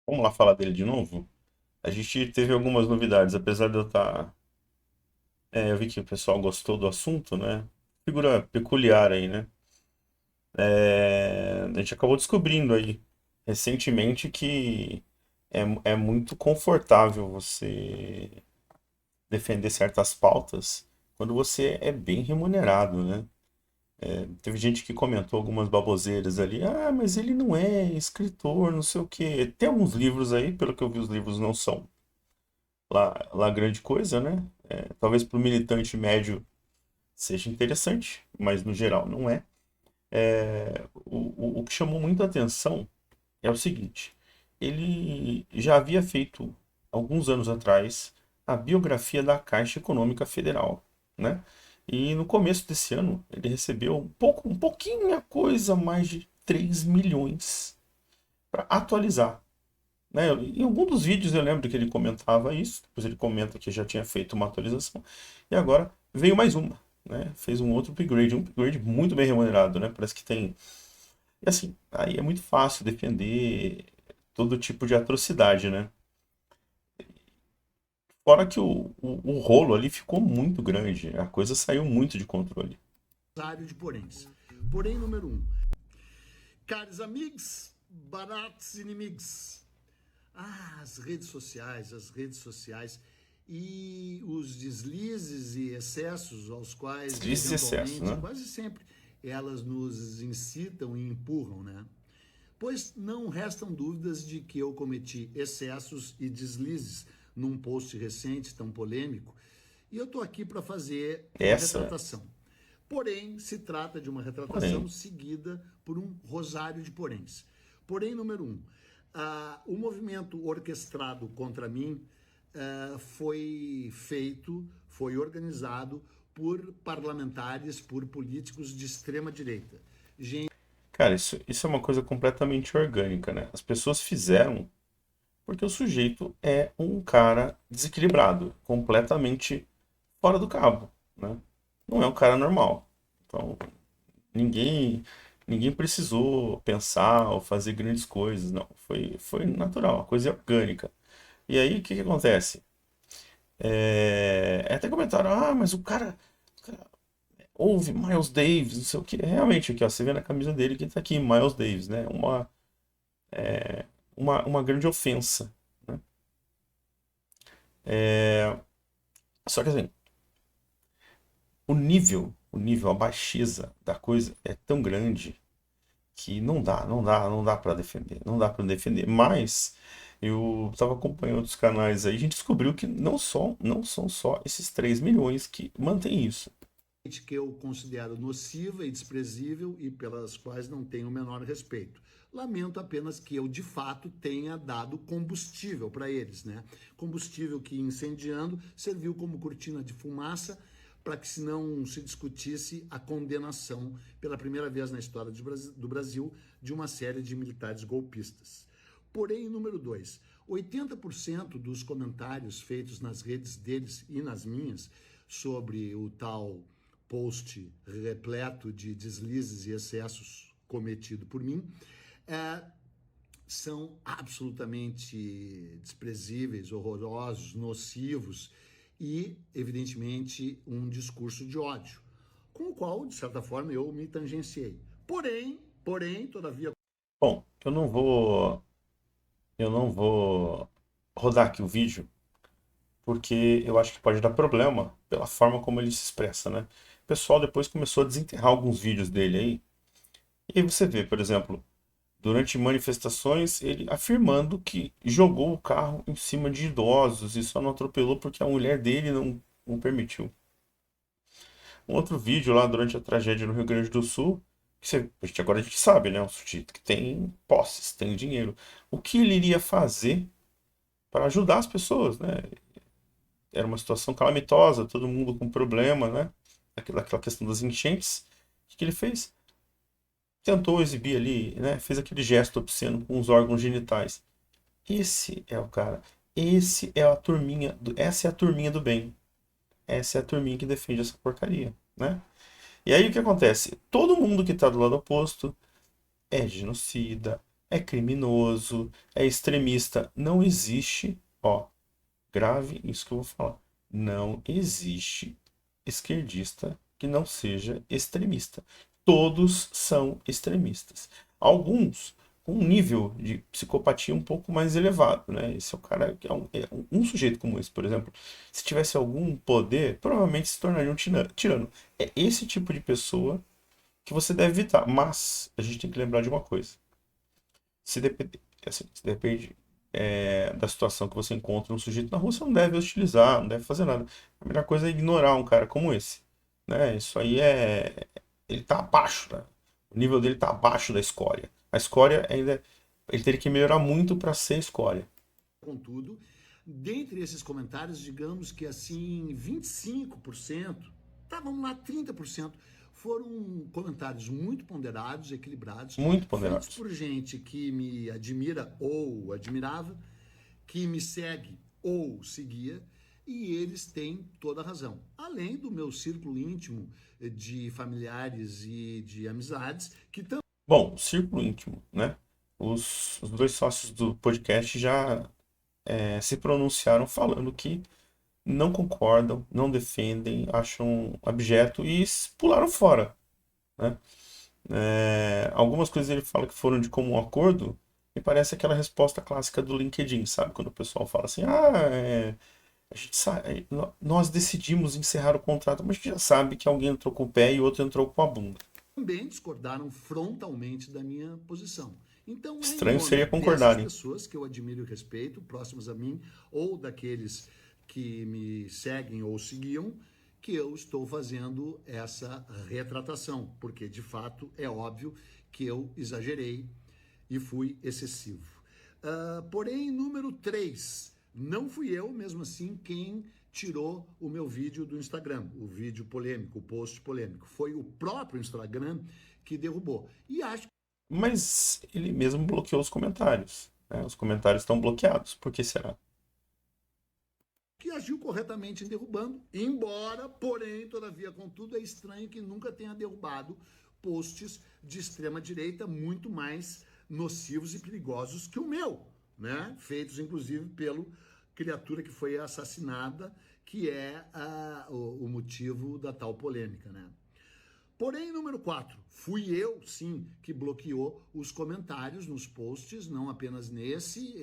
Vamos lá falar dele de novo? A gente teve algumas novidades, apesar de eu estar. Eu vi que o pessoal gostou do assunto, né? Figura peculiar aí, né? A gente acabou descobrindo aí recentemente que é muito confortável você defender certas pautas quando você é bem remunerado, né? Teve gente que comentou algumas baboseiras ali. Ah, mas ele não é escritor, não sei o quê. Tem alguns livros aí, pelo que eu vi, os livros não são lá grande coisa, né? Talvez para o militante médio seja interessante, mas no geral não é. O que chamou muito a atenção é o seguinte: ele já havia feito, alguns anos atrás, a biografia da Caixa Econômica Federal, né? E no começo desse ano ele recebeu um pouquinho a coisa mais de 3 milhões para atualizar, né? Em algum dos vídeos eu lembro que ele comentava isso, depois ele comenta que já tinha feito uma atualização, e agora veio mais uma, né? Fez um upgrade muito bem remunerado, né? Parece que tem. E assim, aí é muito fácil defender todo tipo de atrocidade, né? Fora que o rolo ali ficou muito grande, a coisa saiu muito de controle. De poréns. Porém, número um. Caros amigos, baratos inimigos. As redes sociais e os deslizes e excessos aos quais, Deslize e excesso, eventualmente, né? quase sempre, elas nos incitam e empurram, né? Pois não restam dúvidas de que eu cometi excessos e deslizes num post recente tão polêmico, e eu estou aqui para fazer uma Essa, retratação. Porém, se trata de uma retratação porém, seguida por um rosário de poréns. Porém, número um, o movimento orquestrado contra mim foi organizado por parlamentares, por políticos de extrema direita. Gente. cara, isso é uma coisa completamente orgânica, né? As pessoas fizeram porque o sujeito é um cara desequilibrado, completamente fora do cabo, né? Não é um cara normal. Então, ninguém ninguém precisou pensar ou fazer grandes coisas, não. Foi natural, uma coisa orgânica. E aí, o que que acontece? Até comentaram, ah, mas o cara ouve Miles Davis, não sei o que. Realmente, aqui, ó, você vê na camisa dele que tá aqui, Miles Davis, né? Uma grande ofensa, né? Só que assim, a baixeza da coisa é tão grande que não dá para defender, não dá para defender. Mas eu estava acompanhando outros canais aí, a gente descobriu que não são só esses 3 milhões que mantêm isso. Que eu considero nociva e desprezível e pelas quais não tenho o menor respeito. Lamento apenas que eu, de fato, tenha dado combustível para eles, né? Combustível que, incendiando, serviu como cortina de fumaça para que se não se discutisse a condenação, pela primeira vez na história do Brasil, de uma série de militares golpistas. Porém, número dois, 80% dos comentários feitos nas redes deles e nas minhas sobre o tal post repleto de deslizes e excessos cometido por mim, é, são absolutamente desprezíveis, horrorosos, nocivos e, evidentemente, um discurso de ódio, com o qual, de certa forma, eu me tangenciei. Porém, todavia. Bom, eu não vou rodar aqui o vídeo porque eu acho que pode dar problema pela forma como ele se expressa, né? O pessoal depois começou a desenterrar alguns vídeos dele aí. E aí você vê, por exemplo, durante manifestações, ele afirmando que jogou o carro em cima de idosos e só não atropelou porque a mulher dele não permitiu. Um outro vídeo lá durante a tragédia no Rio Grande do Sul, agora a gente sabe, né? Um sujeito que tem posses, tem dinheiro. O que ele iria fazer para ajudar as pessoas, né? Era uma situação calamitosa, todo mundo com problema, né? Aquela questão das enchentes. O que que ele fez? Tentou exibir ali, né? Fez aquele gesto obsceno com os órgãos genitais. Esse é o cara. Essa é a turminha do bem. Essa é a turminha que defende essa porcaria, né? E aí o que acontece? Todo mundo que tá do lado oposto é genocida, é criminoso, é extremista. Não existe, ó, grave isso que eu vou falar. Não existe esquerdista que não seja extremista. Todos são extremistas. Alguns com um nível de psicopatia um pouco mais elevado, né? Esse é o cara que um sujeito como esse, por exemplo, se tivesse algum poder, provavelmente se tornaria um tirano. É esse tipo de pessoa que você deve evitar. Mas a gente tem que lembrar de uma coisa. Se depender, assim, se depende da situação que você encontra um sujeito na rua, você não deve hostilizar, não deve fazer nada. A melhor coisa é ignorar um cara como esse, né? Isso aí ele tá abaixo, né? O nível dele tá abaixo da escória. A escória ainda, ele teria que melhorar muito para ser escória. Contudo, dentre esses comentários, digamos que assim, 25%, tá, vamos lá, 30%, foram comentários muito ponderados, equilibrados, Muito feitos ponderados. por gente que me admira ou admirava, que me segue ou seguia, e eles têm toda a razão. Além do meu círculo íntimo de familiares e de amizades, que também. Bom, círculo íntimo, né? Os dois sócios do podcast já se pronunciaram falando que não concordam, não defendem, acham abjeto e pularam fora, né? Algumas coisas ele fala que foram de comum acordo, e parece aquela resposta clássica do LinkedIn, sabe? Quando o pessoal fala assim, a gente sabe, nós decidimos encerrar o contrato, mas a gente já sabe que alguém entrou com o pé e o outro entrou com a bunda. Também discordaram frontalmente da minha posição. Então é em Estranho nome seria dessas concordarem. pessoas que eu admiro e respeito, próximas a mim, ou daqueles que me seguem ou seguiam, que eu estou fazendo essa retratação, porque de fato é óbvio que eu exagerei e fui excessivo. Porém, número 3, não fui eu, mesmo assim, quem tirou o meu vídeo do Instagram, o vídeo polêmico, o post polêmico. Foi o próprio Instagram que derrubou. E acho Mas ele mesmo bloqueou os comentários, né? Os comentários estão bloqueados. Por que será? que agiu corretamente em derrubando, embora, porém, todavia, contudo, é estranho que nunca tenha derrubado posts de extrema direita muito mais nocivos e perigosos que o meu, né? Feitos inclusive pelo criatura que foi assassinada, que é o motivo da tal polêmica, né? Porém, número 4, fui eu, sim, que bloqueou os comentários nos posts, não apenas nesse,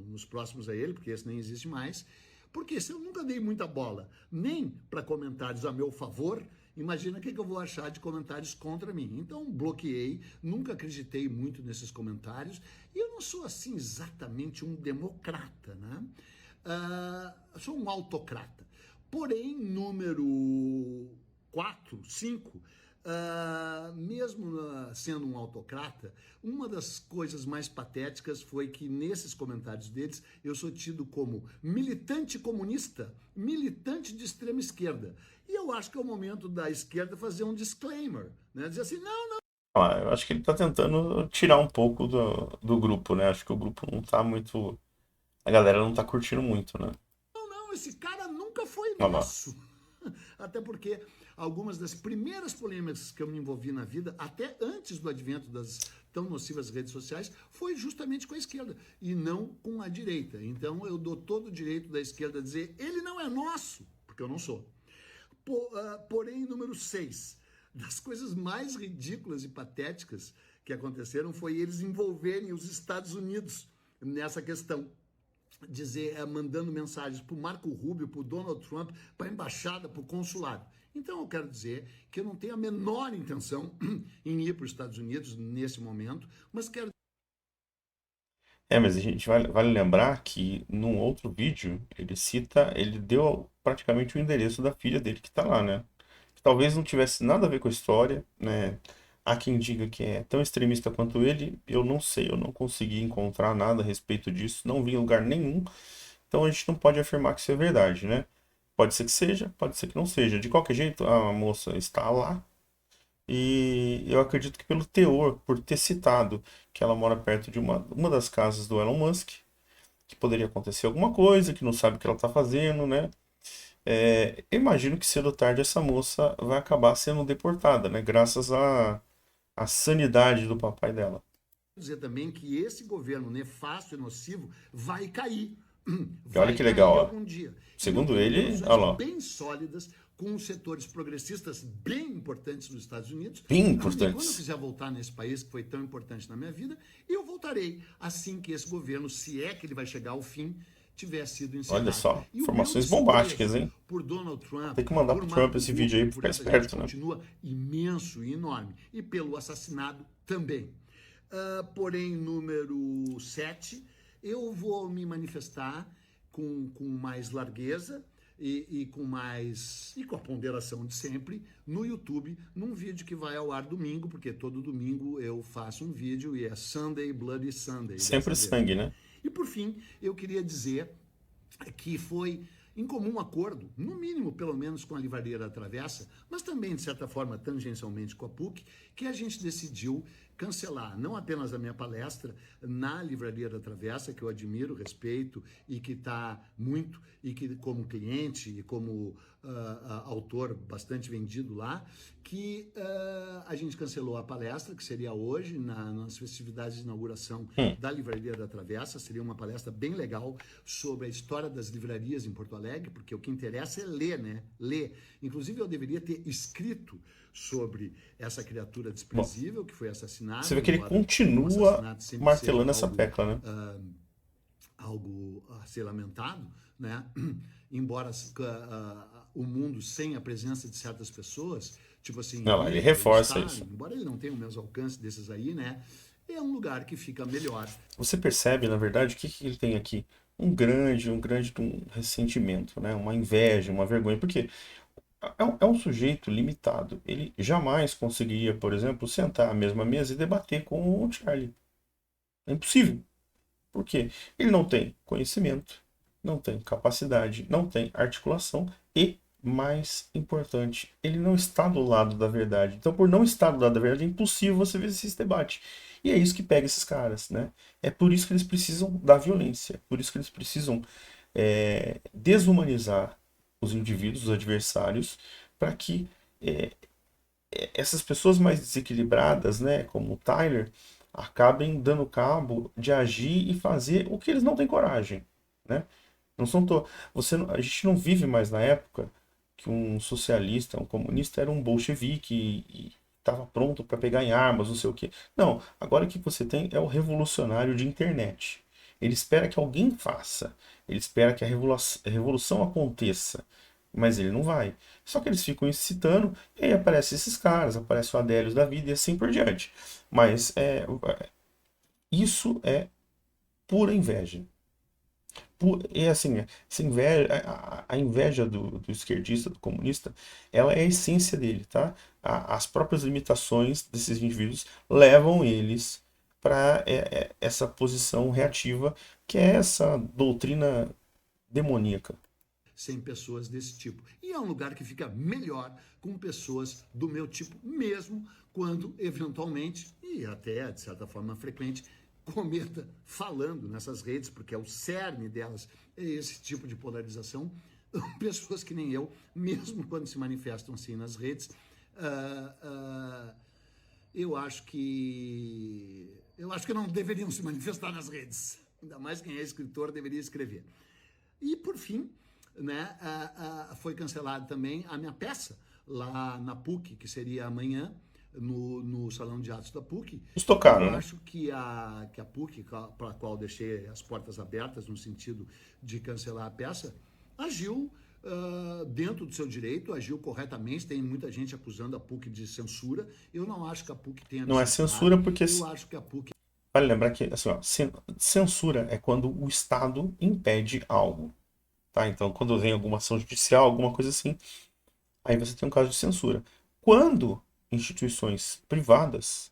nos próximos a ele, porque esse nem existe mais, porque se eu nunca dei muita bola nem para comentários a meu favor, imagina o que eu vou achar de comentários contra mim. Então, bloqueei, nunca acreditei muito nesses comentários, e eu não sou assim exatamente um democrata, né? Sou um autocrata. Porém, número 4, 5, mesmo sendo um autocrata, uma das coisas mais patéticas foi que nesses comentários deles eu sou tido como militante comunista, militante de extrema esquerda. E eu acho que é o momento da esquerda fazer um disclaimer, né? Dizer assim, não, Eu acho que ele está tentando tirar um pouco do grupo, né? Acho que o grupo não tá muito. A galera não tá curtindo muito, né? não, esse cara nunca foi Olha lá. nosso. Até porque algumas das primeiras polêmicas que eu me envolvi na vida, até antes do advento das tão nocivas redes sociais, foi justamente com a esquerda e não com a direita. Então eu dou todo o direito da esquerda a dizer, ele não é nosso, porque eu não sou. Porém, número 6, das coisas mais ridículas e patéticas que aconteceram foi eles envolverem os Estados Unidos nessa questão, dizer, mandando mensagens para o Marco Rubio, para o Donald Trump, para a embaixada, para o consulado. Então eu quero dizer que eu não tenho a menor intenção em ir para os Estados Unidos nesse momento, mas quero. Mas a gente vale lembrar que num outro vídeo ele deu praticamente o endereço da filha dele que tá lá, né? Que talvez não tivesse nada a ver com a história, né? Há quem diga que é tão extremista quanto ele, eu não sei, eu não consegui encontrar nada a respeito disso, não vi em lugar nenhum, então a gente não pode afirmar que isso é verdade, né? Pode ser que seja, pode ser que não seja. De qualquer jeito, a moça está lá, e eu acredito que pelo teor, por ter citado que ela mora perto de uma das casas do Elon Musk, que poderia acontecer alguma coisa, que não sabe o que ela está fazendo, né? Eu imagino que cedo ou tarde essa moça vai acabar sendo deportada, né? Graças à sanidade do papai dela. dizer também que esse governo nefasto e nocivo vai cair. E olha Vai que legal, cair ó. algum dia. E eu Segundo tenho ele, condições olha lá, bem sólidas com os setores progressistas bem importantes dos Estados Unidos. bem E quando eu importantes. quiser voltar nesse país que foi tão importante na minha vida, eu voltarei assim que esse governo, se é que ele vai chegar ao fim, tiver sido Olha encerrado. só, E o meu informações desprezo bombásticas, hein? por Donald Trump, Tem que mandar por pro Trump Marco esse vídeo aí Rubio, pra por ficar essa gente esperto, né? continua imenso e enorme. E pelo assassinado também. Porém, número 7, eu vou me manifestar com mais largueza e com a ponderação de sempre no YouTube, num vídeo que vai ao ar domingo, porque todo domingo eu faço um vídeo e é Sunday Bloody Sunday Sempre dessa vez, sangue, né? né? E por fim, eu queria dizer que foi em comum acordo, no mínimo, pelo menos com a Livraria da Travessa, mas também, de certa forma, tangencialmente com a PUC, que a gente decidiu cancelar não apenas a minha palestra na Livraria da Travessa, que eu admiro, respeito e que está muito, e que como cliente e como autor bastante vendido lá, que a gente cancelou a palestra, que seria hoje, nas festividades de inauguração Hum. da Livraria da Travessa. Seria uma palestra bem legal sobre a história das livrarias em Porto Alegre, porque o que interessa é ler, né? Ler. Inclusive, eu deveria ter escrito sobre essa criatura Bom, desprezível que foi assassinada, você vê que ele embora um continua assassinato sempre seja martelando essa algo tecla, né? algo a ser lamentado, né? Embora o mundo sem a presença de certas pessoas, tipo assim, Não, ele Hitler, reforça Stalin, isso. embora ele não tenha o mesmo alcance desses aí, né? É um lugar que fica melhor. Você percebe, na verdade, o que que ele tem aqui? Um ressentimento, né? Uma inveja, uma vergonha. Porque é um sujeito limitado. Ele jamais conseguiria, por exemplo, sentar à mesma mesa e debater com o Charlie. É impossível. Por quê? Ele não tem conhecimento, não tem capacidade, não tem articulação e, mais importante, ele não está do lado da verdade. Então, por não estar do lado da verdade, é impossível você vencer esse debate. E é isso que pega esses caras, né? É por isso que eles precisam da violência, por isso que eles precisam desumanizar os indivíduos, os adversários, para que essas pessoas mais desequilibradas, né, como o Tyler, acabem dando cabo de agir e fazer o que eles não têm coragem, né? Não são to... Você A gente não vive mais na época que um socialista, um comunista era um bolchevique e estava pronto para pegar em armas, não sei o quê. Não, agora o que você tem é o revolucionário de internet. Ele espera que alguém faça, ele espera que a revolução aconteça, mas ele não vai. Só que eles ficam incitando, e aí aparecem esses caras, aparece o Adélios da vida e assim por diante. Mas isso é pura inveja. E assim, essa inveja, a inveja do esquerdista, do comunista, ela é a essência dele, tá? As próprias limitações desses indivíduos levam eles para essa posição reativa, que é essa doutrina demoníaca. Sem pessoas desse tipo. E é um lugar que fica melhor com pessoas do meu tipo, mesmo quando, eventualmente, e até de certa forma frequente, cometa falando nessas redes, porque é o cerne delas, é esse tipo de polarização. Pessoas que nem eu, mesmo quando se manifestam assim nas redes, eu acho que não deveriam se manifestar nas redes. Ainda mais quem é escritor deveria escrever. E por fim, né, foi cancelada também a minha peça lá na PUC, que seria amanhã, no Salão de Atos da PUC. Eles E eu tocaram, né? acho que a PUC, para a qual deixei as portas abertas no sentido de cancelar a peça, agiu dentro do seu direito, agiu corretamente. Tem muita gente acusando a PUC de censura. Eu não acho que a PUC tenha me Não é censurado. censura porque Eu acho que a PUC vale lembrar que assim, ó, censura é quando o Estado impede algo, tá? Então, quando vem alguma ação judicial, alguma coisa assim, aí você tem um caso de censura. Quando instituições privadas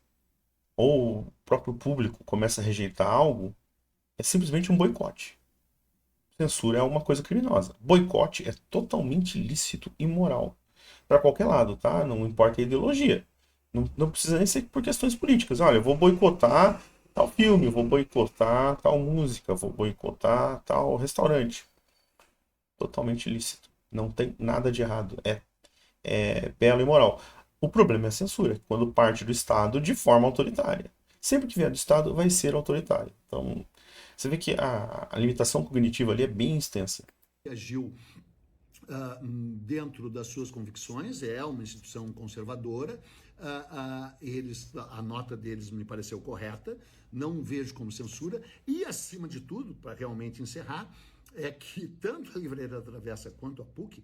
ou o próprio público começa a rejeitar algo, é simplesmente um boicote. Censura é uma coisa criminosa. Boicote é totalmente lícito e moral. Para qualquer lado, tá? Não importa a ideologia. Não precisa nem ser por questões políticas. Olha, eu vou boicotar tal filme, eu vou boicotar tal música, eu vou boicotar tal restaurante. Totalmente lícito. Não tem nada de errado. É belo e moral. O problema é a censura, quando parte do Estado de forma autoritária. Sempre que vier do Estado, vai ser autoritário. Então, você vê que a limitação cognitiva ali é bem extensa. Agiu dentro das suas convicções, é uma instituição conservadora, a nota deles me pareceu correta, não vejo como censura, e acima de tudo, para realmente encerrar, é que tanto a Livraria da Travessa quanto a PUC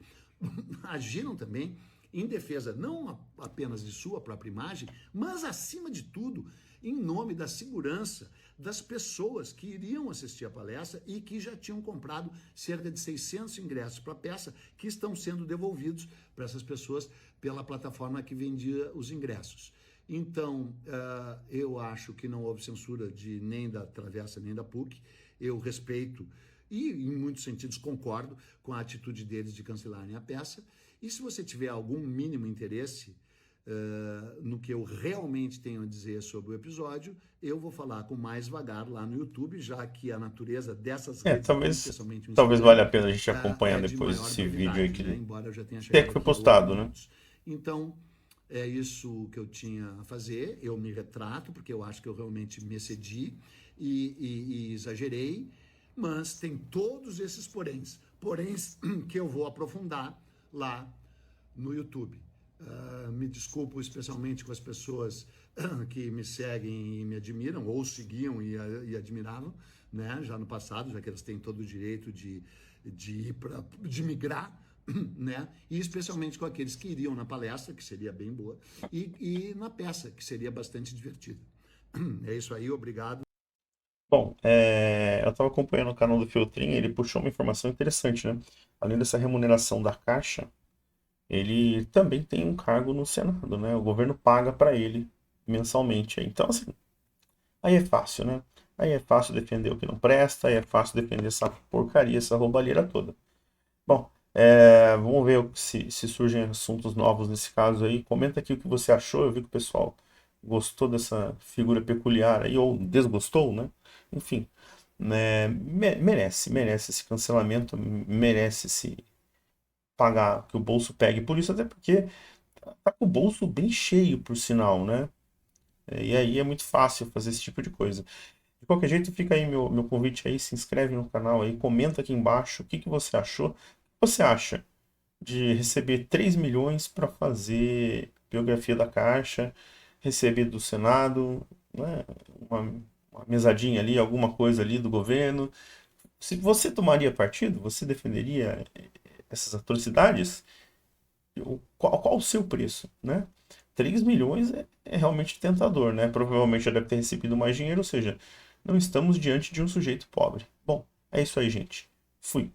agiram também em defesa não apenas de sua própria imagem, mas acima de tudo, em nome da segurança das pessoas que iriam assistir a palestra e que já tinham comprado cerca de 600 ingressos para a peça, que estão sendo devolvidos para essas pessoas pela plataforma que vendia os ingressos. Então, eu acho que não houve censura nem da Travessa nem da PUC. Eu respeito e, em muitos sentidos, concordo com a atitude deles de cancelarem a peça. E se você tiver algum mínimo interesse no que eu realmente tenho a dizer sobre o episódio, eu vou falar com mais vagar lá no YouTube, já que a natureza dessas redes, especialmente o talvez Instagram, valha a pena a gente acompanhar de depois maior esse vídeo brevidade, aí que né? Embora eu já tenha que chegado foi aqui a 8 postado, né? minutos. Então, é isso que eu tinha a fazer. Eu me retrato, porque eu acho que eu realmente me excedi e exagerei, mas tem todos esses poréns que eu vou aprofundar lá no YouTube. Me desculpo especialmente com as pessoas que me seguem e me admiram, ou seguiam e admiravam, né? Já no passado, já que elas têm todo o direito de migrar, né? E especialmente com aqueles que iriam na palestra, que seria bem boa, e na peça, que seria bastante divertida. É isso aí, obrigado. Bom, eu estava acompanhando o canal do Filtrinho, ele puxou uma informação interessante, né? Além dessa remuneração da Caixa, ele também tem um cargo no Senado, né? O governo paga para ele mensalmente. Então, assim, aí é fácil, né? Aí é fácil defender o que não presta, aí é fácil defender essa porcaria, essa roubalheira toda. Bom, vamos ver se surgem assuntos novos nesse caso aí. Comenta aqui o que você achou. Eu vi que o pessoal gostou dessa figura peculiar aí, ou desgostou, né? Enfim, né? Merece esse cancelamento, merece esse pagar, que o bolso pegue por isso, até porque tá com o bolso bem cheio, por sinal, né? E aí é muito fácil fazer esse tipo de coisa. De qualquer jeito, fica aí meu convite aí, se inscreve no canal aí, comenta aqui embaixo o que você achou. O que você acha de receber 3 milhões para fazer biografia da Caixa, receber do Senado, né, uma mesadinha ali, alguma coisa ali do governo? Se você tomaria partido, você defenderia essas atrocidades? Qual o seu preço, né? 3 milhões é realmente tentador, né? Provavelmente já deve ter recebido mais dinheiro, ou seja, não estamos diante de um sujeito pobre. Bom, é isso aí, gente. Fui.